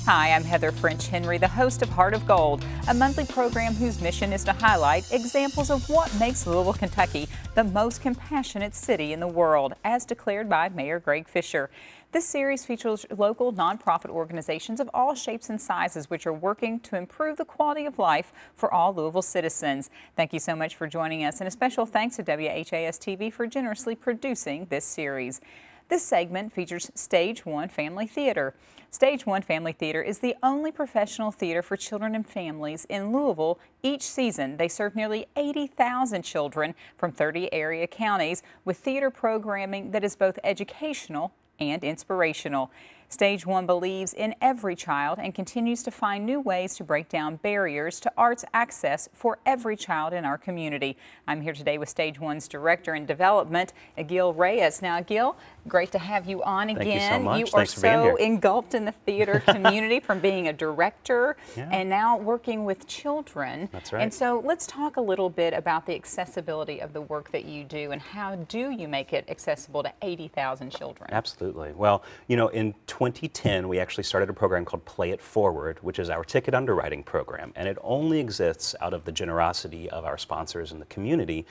Hi, I'm Heather French Henry, the host of Heart of Gold, a monthly program whose mission is to highlight examples of what makes Louisville, Kentucky the most compassionate city in the world, as declared by Mayor Greg Fisher. This series features local nonprofit organizations of all shapes and sizes which are working to improve the quality of life for all Louisville citizens. Thank you so much for joining us, and a special thanks to WHAS-TV for generously producing this series. This segment features Stage 1 Family Theater. Stage 1 Family Theater is the only professional theater for children and families in Louisville. Each season, they serve nearly 80,000 children from 30 area counties with theater programming that is both educational and inspirational. Stage 1 believes in every child and continues to find new ways to break down barriers to arts access for every child in our community. I'm here today with Stage 1's Director in Development, Gil Reyes. Now, Gil, great to have you on again. Thank you so much. You Thanks are for being so here. engulfed in the theater community from being a director Yeah. and now working with children. That's right. And so let's talk a little bit about the accessibility of the work that you do and how do you make it accessible to 80,000 children? Absolutely. Well, you know, in 2010, we actually started a program called Play It Forward, which is our ticket underwriting program. And it only exists out of the generosity of our sponsors in the community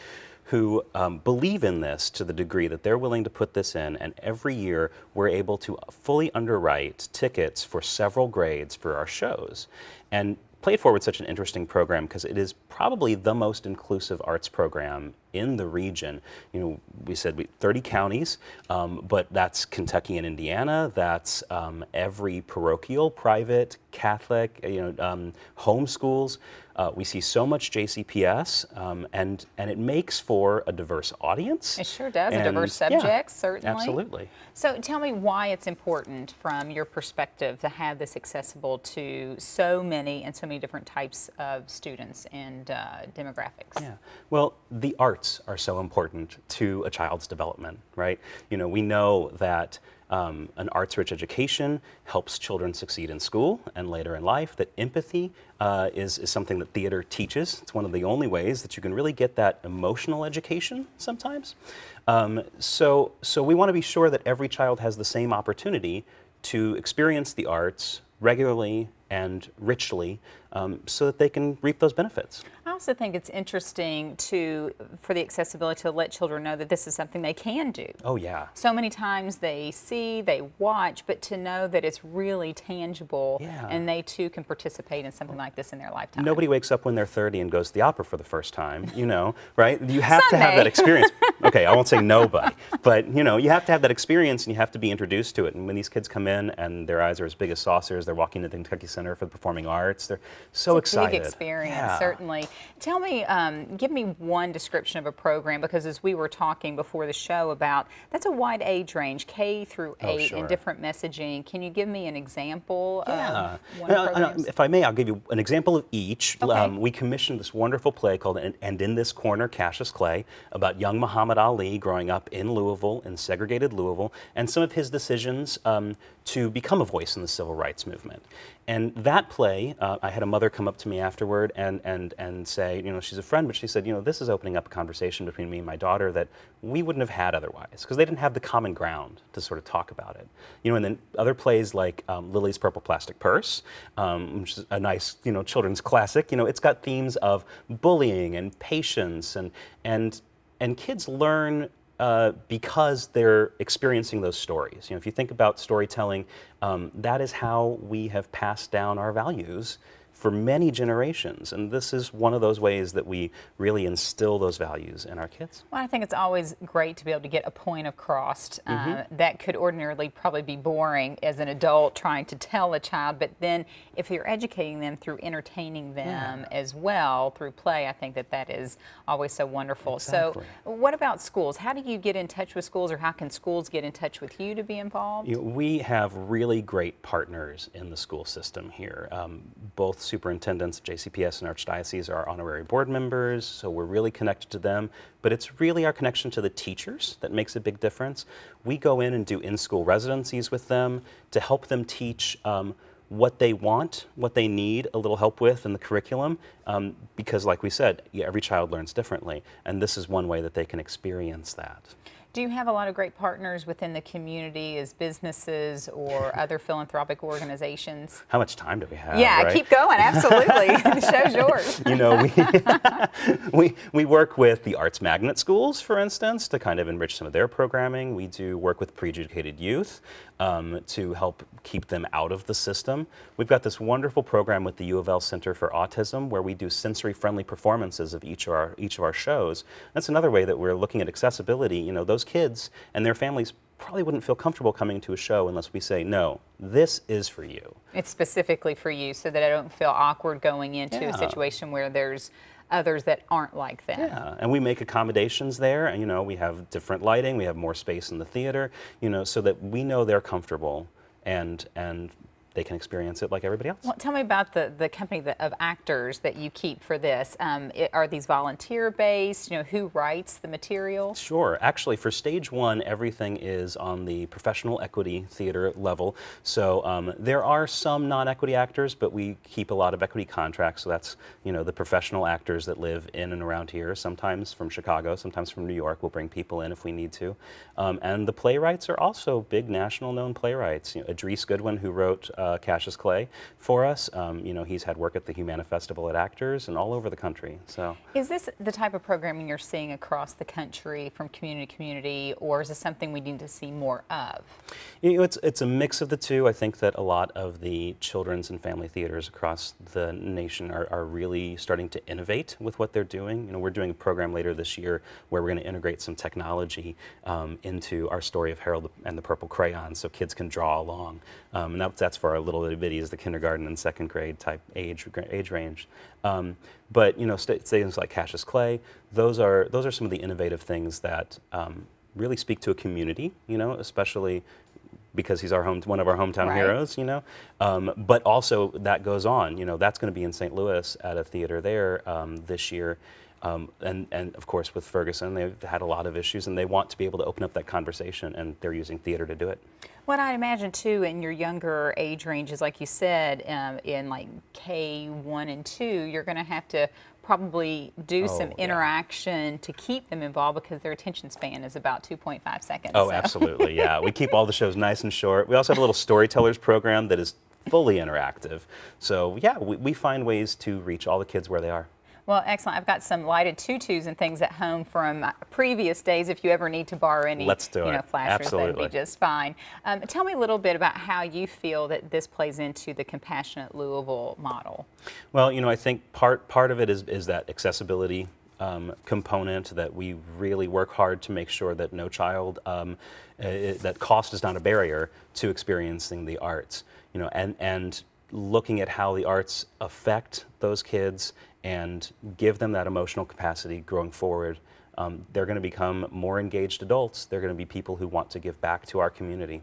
who believe in this to the degree that they're willing to put this in. And every year, we're able to fully underwrite tickets for several grades for our shows. And Play It Forward is such an interesting program because it is probably the most inclusive arts program in the region. You know, we said 30 counties, but that's Kentucky and Indiana. That's every parochial, private, Catholic, home schools. We see so much JCPS, and it makes for a diverse audience. It sure does, and, a diverse subject, yeah, certainly. Absolutely. So tell me why it's important from your perspective to have this accessible to so many and so many different types of students and demographics. Yeah, well, the arts are so important to a child's development, right? You know, we know that an arts-rich education helps children succeed in school and later in life, that empathy is something that theater teaches. It's one of the only ways that you can really get that emotional education sometimes. So we want to be sure that every child has the same opportunity to experience the arts regularly and richly so that they can reap those benefits. I also think it's interesting for the accessibility to let children know that this is something they can do. Oh yeah. So many times they see, they watch, but to know that it's really tangible and they too can participate in something like this in their lifetime. Nobody wakes up when they're 30 and goes to the opera for the first time, you know, right? You have to have that experience. Okay, I won't say nobody, but you know, you have to have that experience and you have to be introduced to it. And when these kids come in and their eyes are as big as saucers, they're walking to the Kentucky Center for the Performing Arts, they're so excited. Big experience, certainly. Tell me, give me one description of a program, because as we were talking before the show about, that's a wide age range, K through 8, and different messaging. Can you give me an example of one of the programs? If I may, I'll give you an example of each. Okay. We commissioned this wonderful play called And in This Corner, Cassius Clay, about young Muhammad Ali growing up in Louisville, in segregated Louisville, and some of his decisions to become a voice in the civil rights movement. And that play, I had a mother come up to me afterward and say, you know, she's a friend, but she said, you know, this is opening up a conversation between me and my daughter that we wouldn't have had otherwise, because they didn't have the common ground to sort of talk about it. You know, and then other plays like Lily's Purple Plastic Purse, which is a nice, you know, children's classic. You know, it's got themes of bullying and patience, and kids learn because they're experiencing those stories. You know, if you think about storytelling, that is how we have passed down our values for many generations, and this is one of those ways that we really instill those values in our kids. Well, I think it's always great to be able to get a point across that could ordinarily probably be boring as an adult trying to tell a child, but then if you're educating them through entertaining them as well through play, I think that is always so wonderful. Exactly. So what about schools? How do you get in touch with schools, or how can schools get in touch with you to be involved? You know, we have really great partners in the school system here. Both superintendents of JCPS and Archdiocese are honorary board members, so we're really connected to them. But it's really our connection to the teachers that makes a big difference. We go in and do in-school residencies with them to help them teach what they want, what they need a little help with in the curriculum, because like we said, every child learns differently, and this is one way that they can experience that. Do you have a lot of great partners within the community as businesses or other philanthropic organizations? How much time do we have? Yeah, right? keep going, absolutely. The show's yours. You know, we work with the arts magnet schools, for instance, to kind of enrich some of their programming. We do work with pre-educated youth to help keep them out of the system. We've got this wonderful program with the U of L Center for Autism where we do sensory-friendly performances of each of our shows. That's another way that we're looking at accessibility. You know, those kids and their families probably wouldn't feel comfortable coming to a show unless we say, no, this is for you. It's specifically for you so that I don't feel awkward going into a situation where there's others that aren't like them. Yeah, and we make accommodations there, and you know, we have different lighting, we have more space in the theater, you know, so that we know they're comfortable and they can experience it like everybody else. Well, tell me about the company of actors that you keep for this. Are these volunteer-based? You know, who writes the material? Sure. Actually, for stage one, everything is on the professional equity theater level. So there are some non-equity actors, but we keep a lot of equity contracts. So that's, you know, the professional actors that live in and around here, sometimes from Chicago, sometimes from New York. We'll bring people in if we need to. And the playwrights are also big national known playwrights. You know, Idris Goodwin, who wrote Cassius Clay for us. You know, he's had work at the Humana Festival at Actors and all over the country. So, is this the type of programming you're seeing across the country from community to community, or is this something we need to see more of? You know, it's a mix of the two. I think that a lot of the children's and family theaters across the nation are really starting to innovate with what they're doing. You know, we're doing a program later this year where we're going to integrate some technology into our story of Harold and the Purple Crayon, so kids can draw along. And that's for our little bitties, the kindergarten and second grade type age range. But you know, things like Cassius Clay, those are some of the innovative things that really speak to a community. You know, especially because he's one of our hometown heroes. You know, but also that goes on. You know, that's going to be in St. Louis at a theater there this year. And of course with Ferguson, they've had a lot of issues and they want to be able to open up that conversation, and they're using theater to do it. What I imagine too in your younger age ranges, like you said, in like K1 and 2, you're going to have to probably do some interaction to keep them involved because their attention span is about 2.5 seconds. Oh, so. Absolutely, yeah. We keep all the shows nice and short. We also have a little storytellers program that is fully interactive. So yeah, we find ways to reach all the kids where they are. Well, excellent. I've got some lighted tutus and things at home from previous days. If you ever need to borrow any, flashers, that'd be just fine. Tell me a little bit about how you feel that this plays into the Compassionate Louisville model. Well, you know, I think part of it is that accessibility component, that we really work hard to make sure that no child, that cost is not a barrier to experiencing the arts. You know, and looking at how the arts affect those kids and give them that emotional capacity growing forward. They're going to become more engaged adults. They're going to be people who want to give back to our community.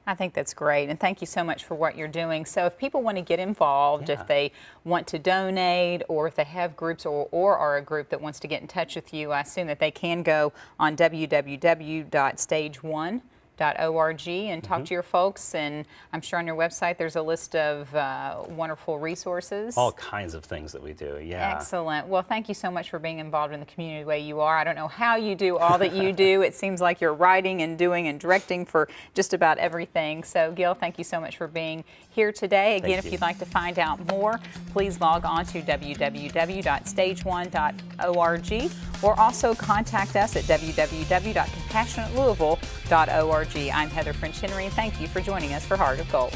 I think that's great, and thank you so much for what you're doing. So if people want to get involved, if they want to donate, or if they have groups or are a group that wants to get in touch with you, I assume that they can go on www.stage1.org and talk to your folks, and I'm sure on your website there's a list of wonderful resources. All kinds of things that we do, yeah. Excellent. Well, thank you so much for being involved in the community the way you are. I don't know how you do all that you do. It seems like you're writing and doing and directing for just about everything. So, Gil, thank you so much for being here today. Again, if you'd like to find out more, please log on to www.stage1.org or also contact us at www.compassionatelouisville.org. I'm Heather French Henry, and thank you for joining us for Heart of Gold.